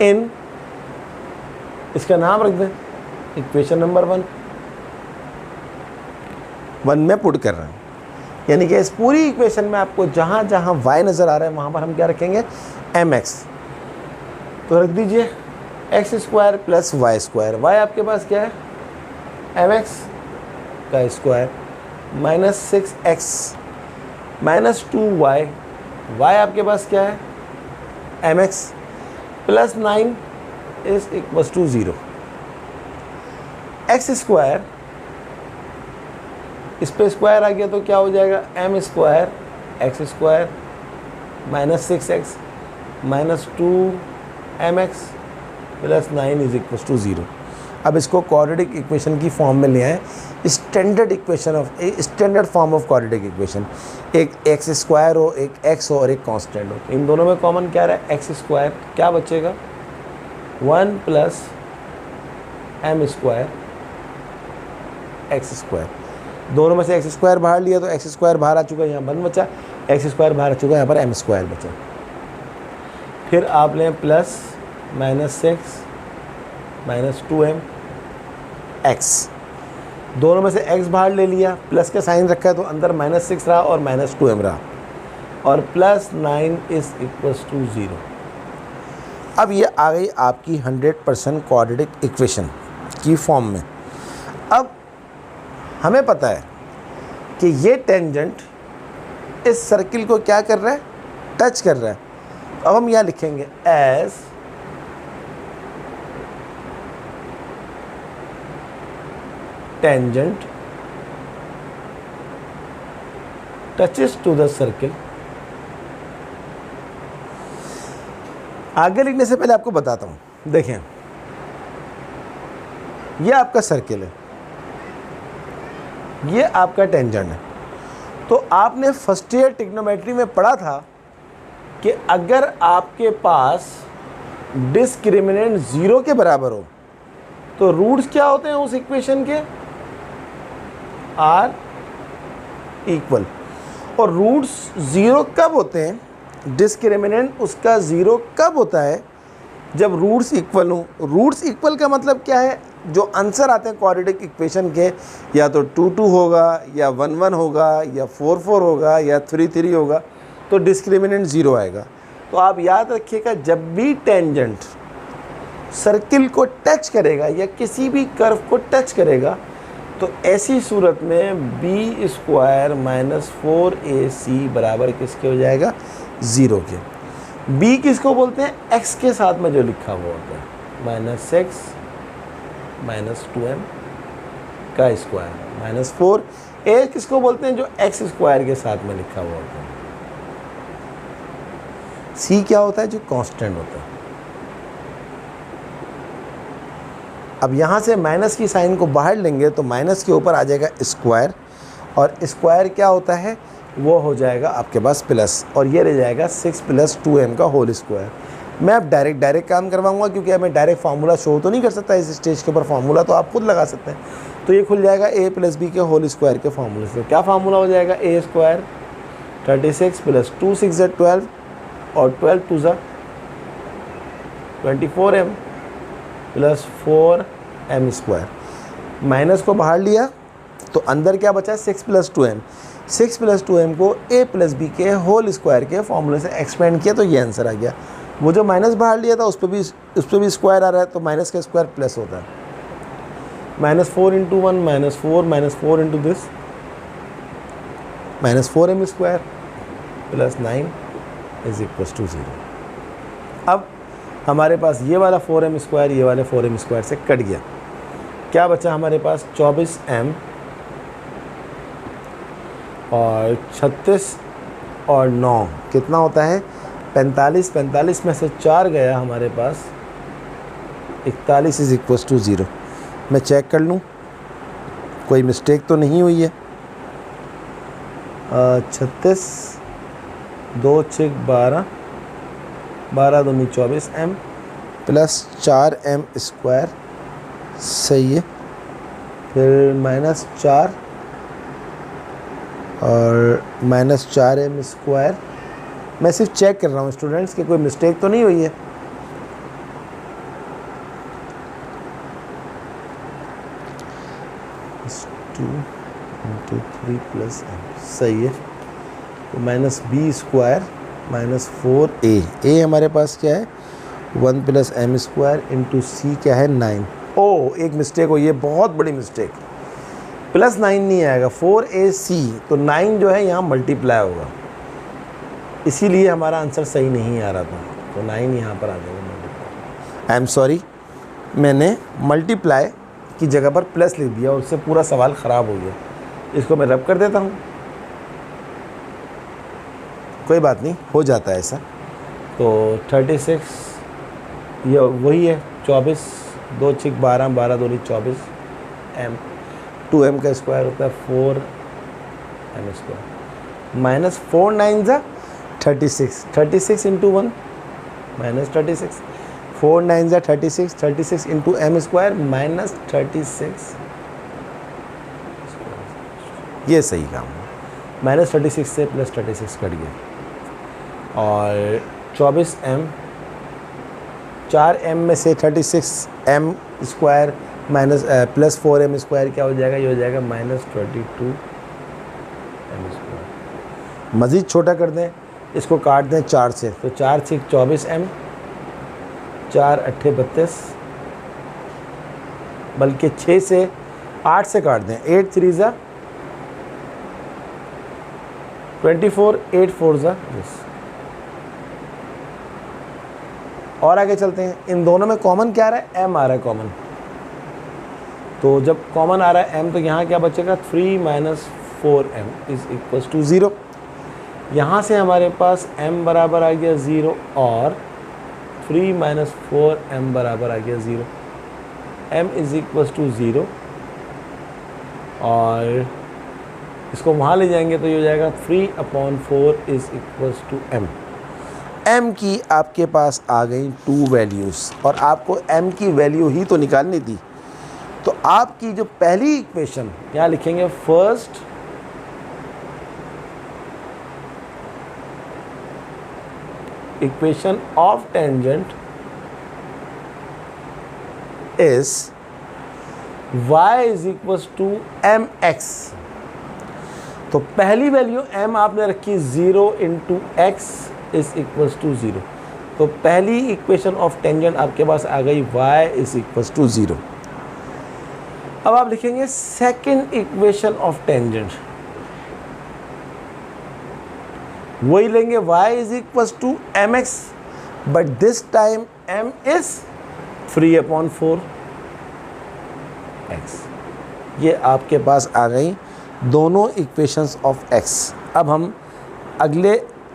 in, इसका नाम रख दें इक्वेशन नंबर 1 में पुट कर रहे हैं। यानी कि इस पूरी इक्वेशन में आपको जहाँ जहाँ y नज़र आ रहा है वहाँ पर हम क्या रखेंगे, mx। तो रख दीजिए x square plus y square. Y आपके पास क्या है, mx का square minus 6x minus 2y। y आपके पास क्या है, mx plus 9 is equals to 0। X square, इस पे स्क्वायर आ गया तो क्या हो जाएगा, m square x square minus 6x minus 2mx plus 9 is equals to 0। अब इसको क्वाड्रेटिक इक्वेशन की फॉर्म में ले आए, standard equation of, standard form of quadratic equation. एक एक्स स्क्वायर हो, एक एक्स हो और एक कांस्टेंट हो, इन दोनों में कॉमन क्या रहा है, एक्स स्क्वायर, क्या बचेगा 1 plus m square x square. दोनों में से एक्स स्क्वायर बाहर लिया तो एक्स स्क्वायर बाहर आ चुका है, यहाँ 1 बचा, एक्स स्क्वायर बाहर आ चुका है, यहाँ पर m स्क्वायर बचा। फिर आप लें plus minus 6 minus 2m x, दोनों में से x बाहर ले लिया, प्लस का साइन रखा है तो अंदर माइनस 6 रहा और माइनस 2m रहा, और प्लस 9 इज इक्वल्स टू 0। अब ये आ गई आपकी 100% क्वाड्रेटिक इक्वेशन की फॉर्म में। अब हमें पता है कि ये टेंजेंट इस सर्किल को क्या कर रहा है, टच कर रहा है। अब हम यहाँ लिखेंगे as tangent touches to the circle। आगे लिखने से पहले आपको बताता हूँ, देखें ये आपका सर्किल है, ये आपका टेंजेंट है। तो आपने फर्स्ट ईयर ट्रिग्नोमेट्री में पढ़ा था कि अगर आपके पास डिस्क्रिमिनेंट 0 के बराबर हो तो रूट्स क्या होते हैं उस इक्वेशन के, आर इक्वल। और रूट्स 0 कब होते हैं, डिस्क्रिमिनेंट उसका 0 कब होता है, जब रूट्स इक्वल हो। रूट्स इक्वल का मतलब क्या है, जो आंसर आते हैं क्वाड्रेटिक इक्वेशन के, या तो 2 होगा, या 1 होगा, या 4 होगा, या 3 होगा, तो डिस्क्रिमिनेंट 0 आएगा। तो आप याद रखिएगा, जब भी टेंजेंट सर्किल को टच करेगा या किसी भी कर्व को टच करेगा तो ऐसी सूरत में बी स्क्वायर माइनस 4ac बराबर किसके हो जाएगा, 0 के। b किसको बोलते हैं, x के साथ में जो लिखा हुआ होता है, माइनस 6 माइनस 2m का स्क्वायर माइनस 4। a किसको बोलते हैं, जो x स्क्वायर के साथ में लिखा हुआ होता है। c क्या होता है, जो कांस्टेंट होता है। अब यहाँ से माइनस की साइन को बाहर लेंगे तो माइनस के ऊपर आ जाएगा स्क्वायर, और स्क्वायर क्या होता है, वो हो जाएगा आपके पास प्लस, और ये रह जाएगा 6 प्लस 2m का होल स्क्वायर। मैं अब डायरेक्ट काम करवाऊंगा, क्योंकि मैं डायरेक्ट फार्मूला शो तो नहीं कर सकता इस स्टेज के ऊपर, फार्मूला तो आप खुद लगा सकते हैं। तो ये खुल जाएगा a प्लस बी के होल स्क्वायर के फार्मूले से। क्या फार्मूला हो जाएगा, a स्क्वायर 36 प्लस 2 6 ज़ा 12 और 12 2 ज़ा 24m plus 4m square. Minus को बाहर लिया तो अंदर क्या बचा, 6 प्लस 2m। 6 प्लस 2m को a प्लस बी के होल स्क्वायर के फॉर्मूले से एक्सपेंड किया तो ये आंसर आ गया। वो जो माइनस बाहर लिया था उस पर भी स्क्वायर आ रहा है, तो माइनस का स्क्वायर प्लस होता है। -4 × 1 -4 -4 into this -4m square plus 9 is equal to 0। अब हमारे पास ये वाला 4m स्क्वायर ये वाले 4m स्क्वायर से कट गया, क्या बचा हमारे पास 24m और 36 और 9 कितना होता है 45। 45 में से 4 गया हमारे पास 41 इज इक्वल टू 0। मैं चेक कर लूँ कोई मिस्टेक तो नहीं हुई है। 36, 2 6 12, 12 दूनी 24 m प्लस 4m स्क्वायर, सही है। फिर -4 और -4m स्क्वायर। मैं सिर्फ चेक कर रहा हूँ स्टूडेंट्स कि कोई मिस्टेक तो नहीं हुई है। -2 × 3 + m, सही है। तो -b स्क्वायर -4a, हमारे पास क्या है 1 + m स्क्वायर इंटू c क्या है 9। ओ एक मिस्टेक हुई है, बहुत बड़ी मिस्टेक। +9 नहीं आएगा, 4ac, तो 9 जो है यहाँ मल्टीप्लाई होगा, इसीलिए हमारा आंसर सही नहीं आ रहा था। तो 9 यहाँ पर आ जाएगा मल्टीप्लाई। आई एम सॉरी, मैंने मल्टीप्लाई की जगह पर प्लस लिख दिया और उससे पूरा सवाल ख़राब हो गया। इसको मैं रब कर देता हूँ, कोई बात नहीं, हो जाता है ऐसा। तो 36 ये वही है, 24, 2 6 12, 12 दूनी 24 m, 2m का स्क्वायर होता है 4m स्क्वायर, -4 9 ज़ा 36, 36 इंटू 1 -36, 4 9 ज़ा 36, 36 इंटू m स्क्वायर -36, ये सही काम है। -36 से +36 कट गया और 24m, 4m में से 36m square plus 4m square क्या हो जाएगा, ये हो जाएगा -22m स्क्वायर। मज़ीद छोटा कर दें, इसको काट दें 4 से, तो 4 6 24m, 4 8 32, बल्कि 6 से 8 से काट दें, 8 3 ज़ा 24, 8 4 ज़ा 10। और आगे चलते हैं, इन दोनों में कॉमन क्या आ रहा है, m आ रहा है कॉमन। तो जब कॉमन आ रहा है m, तो यहाँ क्या बचेगा 3 - 4m = 0। यहाँ से हमारे पास m बराबर आ गया 0 और 3 - 4m बराबर आ गया 0। m = 0 और इसको वहाँ ले जाएंगे तो ये हो जाएगा 3/4 = m। m की आपके पास आ गई 2 वैल्यूज़ और आपको m की वैल्यू ही तो निकालनी थी। तो आपकी जो पहली इक्वेशन यहाँ लिखेंगे, first equation of tangent is y = mx। तो पहली वैल्यू m आपने रखी 0 × x = 0। तो पहली इक्वेशन ऑफ टेंजेंट आपके पास आ गई y = 0। अब आप लिखेंगे सेकंड इक्वेशन ऑफ टेंजेंट, वही लेंगे y = mx, but this time m is 3/4 x। ये आपके पास आ गई दोनों इक्वेशंस ऑफ x। अब हम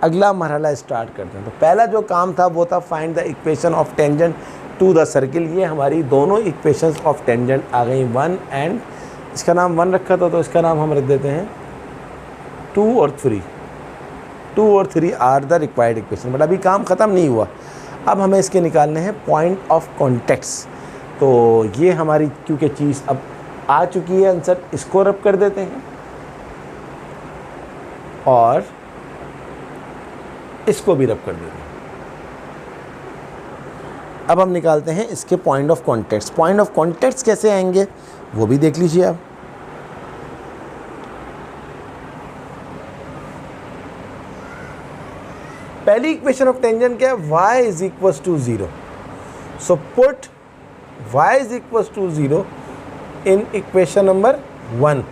अगला मरहला स्टार्ट करते हैं। तो पहला जो काम था वो था find the equation of tangent to the circle. ये हमारी दोनों इक्वेशंस ऑफ टेंजेंट आ गई 1 एंड, इसका नाम 1 रखा था तो इसका नाम हम रख देते हैं 2 और 3। 2 और 3 are the required equation. But अभी काम ख़त्म नहीं हुआ, अब हमें इसके निकालने हैं पॉइंट ऑफ कॉन्टेक्ट्स। तो ये हमारी क्योंकि चीज़ अब आ चुकी है आंसर, इसको रब कर देते हैं और इसको भी रब कर देते हैं। अब हम निकालते हैं इसके point of contacts. Point of contacts कैसे आएंगे वो भी देख लीजिए आप। पहली इक्वेशन ऑफ टेंजेंट क्या है, y = 0। So put y = 0 in equation number 1।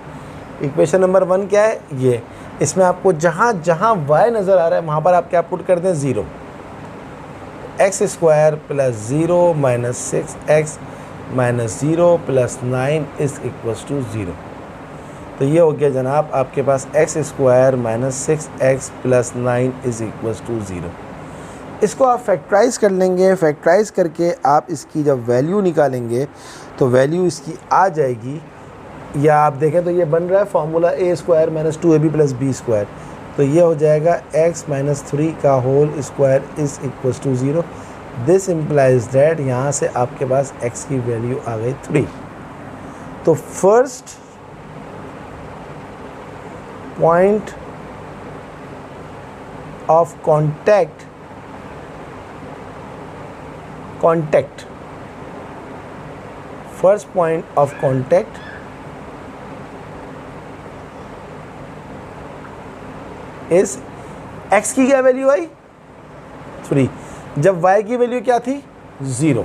Equation number 1 क्या है, ये इसमें आपको जहाँ जहाँ y नज़र आ रहा है वहाँ पर आप क्या पुट कर दें 0। x² + 0 - 6x - 0 + 9 = 0। तो ये हो गया जनाब आपके पास x² - 6x + 9 = 0। इसको आप फैक्टराइज़ कर लेंगे। फैक्टराइज़ करके आप इसकी जब वैल्यू निकालेंगे तो वैल्यू इसकी आ जाएगी या आप देखें तो ये बन रहा है formula A square minus 2ab plus B square, तो ये हो जाएगा x माइनस 3 का whole square is equals to 0। This implies that यहाँ से आपके पास x की वैल्यू आ गई 3। तो first point of contact first point of contact is x की क्या वैल्यू आई 3, जब y की वैल्यू क्या थी 0।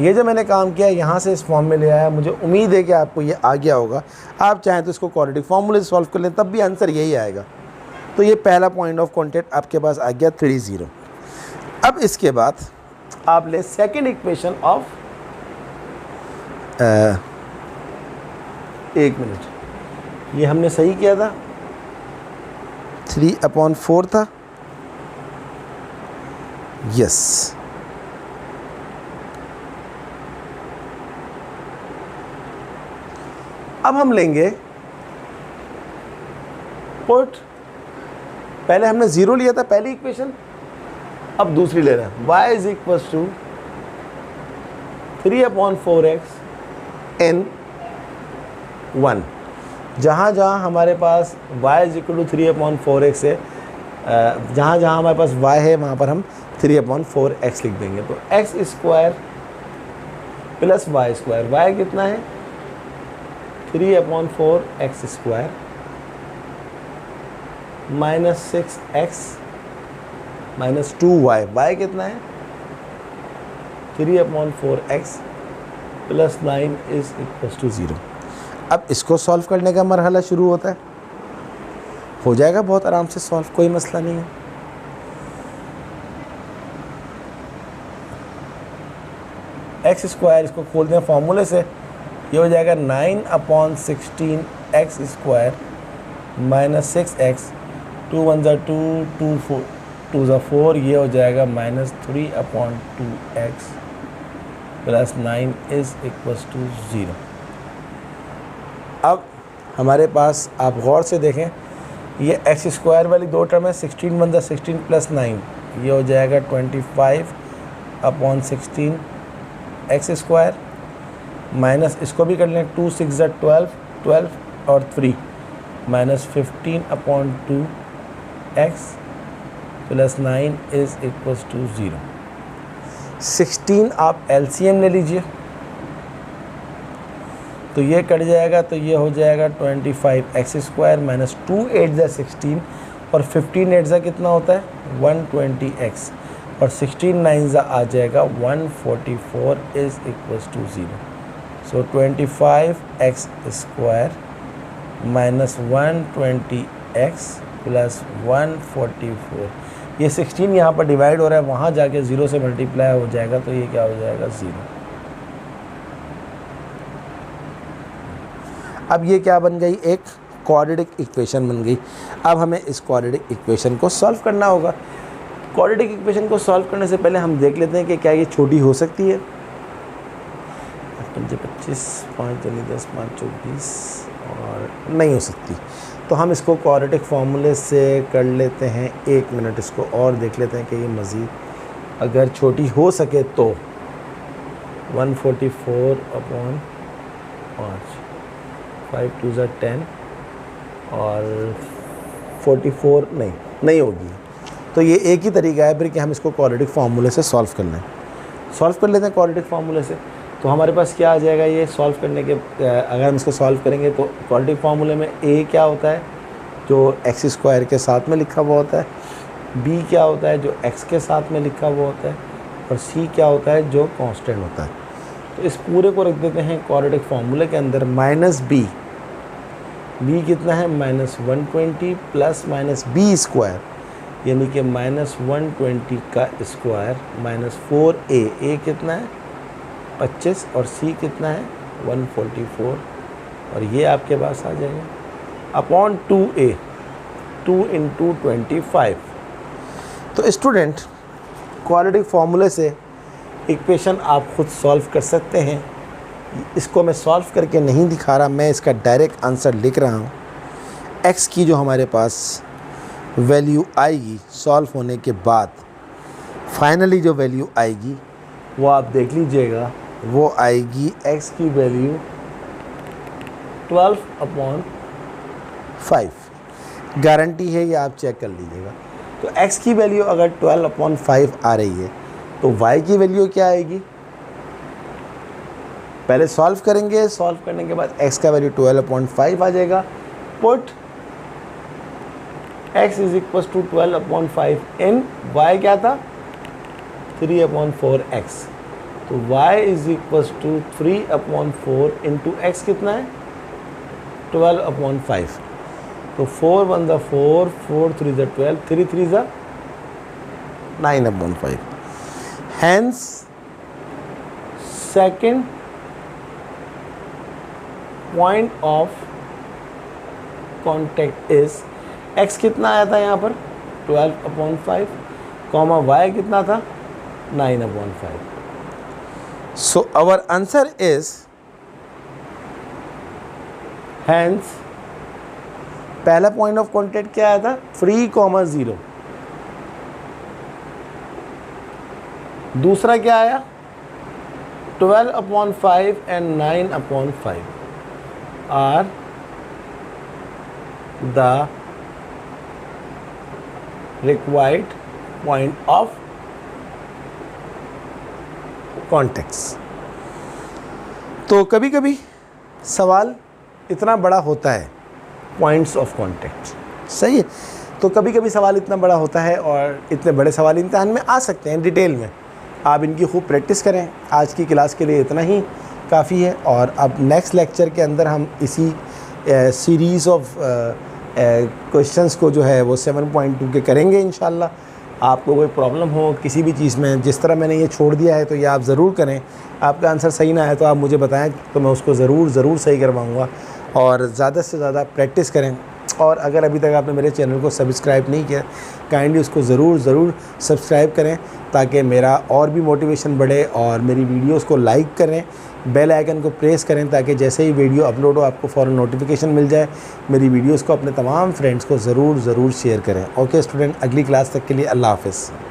ये जो मैंने काम किया यहाँ से इस फॉर्म में ले आया, मुझे उम्मीद है कि आपको ये आ गया होगा। आप चाहें तो इसको क्वाड्रेटिक फॉर्मूले से सॉल्व कर लें, तब भी आंसर यही आएगा। तो ये पहला पॉइंट ऑफ कॉन्टैक्ट आपके पास आ गया 3 0। अब इसके बाद आप ले सेकेंड इक्वेशन ऑफ एक मिनट, ये हमने सही किया था 3/4 था, यस। अब हम लेंगे पुट, पहले हमने 0 लिया था पहली इक्वेशन, अब दूसरी ले रहे हैं y is equals to 3/4x n 1। जहाँ जहाँ हमारे पास y is equal to 3/4x है, जहाँ जहाँ हमारे पास y है वहाँ पर हम 3/4x लिख देंगे। तो x square plus y square, y कितना है 3/4x square minus 6x minus 2y, y कितना है 3/4x plus 9 is equals to 0। अब इसको सॉल्व करने का मरहला शुरू होता है, हो जाएगा बहुत आराम से सॉल्व, कोई मसला नहीं है। एक्स स्क्वायर इसको खोलते हैं फॉर्मूले से, ये हो जाएगा 9/16x स्क्वायर माइनस 6x, 2 1 ज़ा 2, 2 4 2 ज़ा 4, ये हो जाएगा minus 3/2x plus 9 is equals to 0। अब हमारे पास आप गौर से देखें, ये एक्स स्क्वायर वाली दो टर्म है, 16 1 ज़ा 16 प्लस 9, ये हो जाएगा 25/16 एक्स स्क्वायर माइनस इसको भी कर लें 2 6 ज़ा 12 12 और 3 minus 15/2 x plus 9 is equals to 0। 16 आप एलसीएम ले लीजिए, तो ये कट जाएगा, तो ये हो जाएगा 25x स्क्वायर माइनस 2 8 ज़ा 16 और 15 8 ज़ा कितना होता है 120x और 16 9 ज़ा आ जाएगा 144 is equals to 0। So 25x square minus 120x plus 144, ये 16 यहाँ पर डिवाइड हो रहा है, वहाँ जाके 0 से मल्टीप्लाई हो जाएगा, तो ये क्या हो जाएगा 0। अब ये क्या बन गई, एक क्वाड्रेटिक इक्वेशन बन गई। अब हमें इस क्वाड्रेटिक इक्वेशन को सॉल्व करना होगा। क्वाड्रेटिक इक्वेशन को सॉल्व करने से पहले हम देख लेते हैं कि क्या ये छोटी हो सकती है। 5 25 5 10 5 24 और नहीं हो सकती, तो हम इसको क्वाड्रेटिक फार्मूले से कर लेते हैं। 1 मिनट इसको और देख लेते हैं कि ये मज़ीद अगर छोटी हो सके तो 144/5 5 2 ज़ा 10 और 44 नहीं होगी। तो ये एक ही तरीका है फिर कि हम इसको क्वाड्रेटिक फार्मूले से सॉल्व कर लें। सॉल्व कर लेते हैं क्वाड्रेटिक फार्मूले से, तो हमारे पास क्या आ जाएगा, ये सॉल्व करने के अगर हम इसको सॉल्व करेंगे तो क्वाड्रेटिक फार्मूले में a क्या होता है जो एक्स स्क्वायर के साथ में लिखा हुआ होता है, b क्या होता है जो x के साथ में लिखा हुआ होता है, और c क्या होता है जो कांस्टेंट होता है। तो इस पूरे को रख देते हैं क्वाड्रेटिक फार्मूले के अंदर। माइनस b कितना है -120 प्लस माइनस b स्क्वायर यानी कि -120 का स्क्वायर माइनस 4a कितना है 25 और c कितना है 144, और ये आपके पास आ जाएगा अपॉन 2a 2 × 25। तो स्टूडेंट क्वाड्रेटिक फार्मूले से इक्वेशन आप खुद सॉल्व कर सकते हैं। इसको मैं सॉल्व करके नहीं दिखा रहा, मैं इसका डायरेक्ट आंसर लिख रहा हूँ। x की जो हमारे पास वैल्यू आएगी सॉल्व होने के बाद, फाइनली जो वैल्यू आएगी वो आप देख लीजिएगा, वो आएगी x की वैल्यू 12/5। गारंटी है, ये आप चेक कर लीजिएगा। तो x की वैल्यू अगर 12/5 आ रही है तो y की वैल्यू क्या आएगी? पहले सॉल्व करेंगे, सॉल्व करने के बाद x का वैल्यू 12/5 आ जाएगा। Put x is equal to 12/5 in y क्या था? 3/4x। तो y is equal to 3/4 into x कितना है? 12/5। तो 4 1 ज़ा 4, 4 3 ज़ा 12, 3 3 ज़ा 9/5। Hence second point of contact is x कितना आया था यहाँ पर? 12/5, कॉमा y कितना था? 9/5। So our answer is hence पहला पॉइंट ऑफ कॉन्टैक्ट क्या आया था? 3,0। दूसरा क्या आया? 12/5 and 9/5 are the required point of contacts. तो कभी कभी सवाल इतना बड़ा होता है, पॉइंट्स ऑफ कॉन्टैक्ट, सही है। तो कभी कभी सवाल इतना बड़ा होता है और इतने बड़े सवाल इम्तिहान में आ सकते हैं डिटेल में। आप इनकी खूब प्रैक्टिस करें। आज की क्लास के लिए इतना ही काफ़ी है, और अब नेक्स्ट लेक्चर के अंदर हम इसी सीरीज़ ऑफ क्वेश्चंस को जो है वो 7.2 के करेंगे इंशाल्लाह। आपको कोई प्रॉब्लम हो किसी भी चीज़ में, जिस तरह मैंने ये छोड़ दिया है तो ये आप ज़रूर करें। आपका आंसर सही ना आए तो आप मुझे बताएं, तो मैं उसको ज़रूर सही करवाऊँगा। और ज़्यादा से ज़्यादा प्रैक्टिस करें। और अगर अभी तक आपने मेरे चैनल को सब्सक्राइब नहीं किया, काइंडली उसको ज़रूर सब्सक्राइब करें, ताकि मेरा और भी मोटिवेशन बढ़े। और मेरी वीडियोस को लाइक करें, बेल आइकन को प्रेस करें, ताकि जैसे ही वीडियो अपलोड हो आपको फ़ौरन नोटिफिकेशन मिल जाए। मेरी वीडियोस को अपने तमाम फ्रेंड्स को ज़रूर शेयर करें। ओके स्टूडेंट, अगली क्लास तक के लिए अल्लाह हाफ़िज़।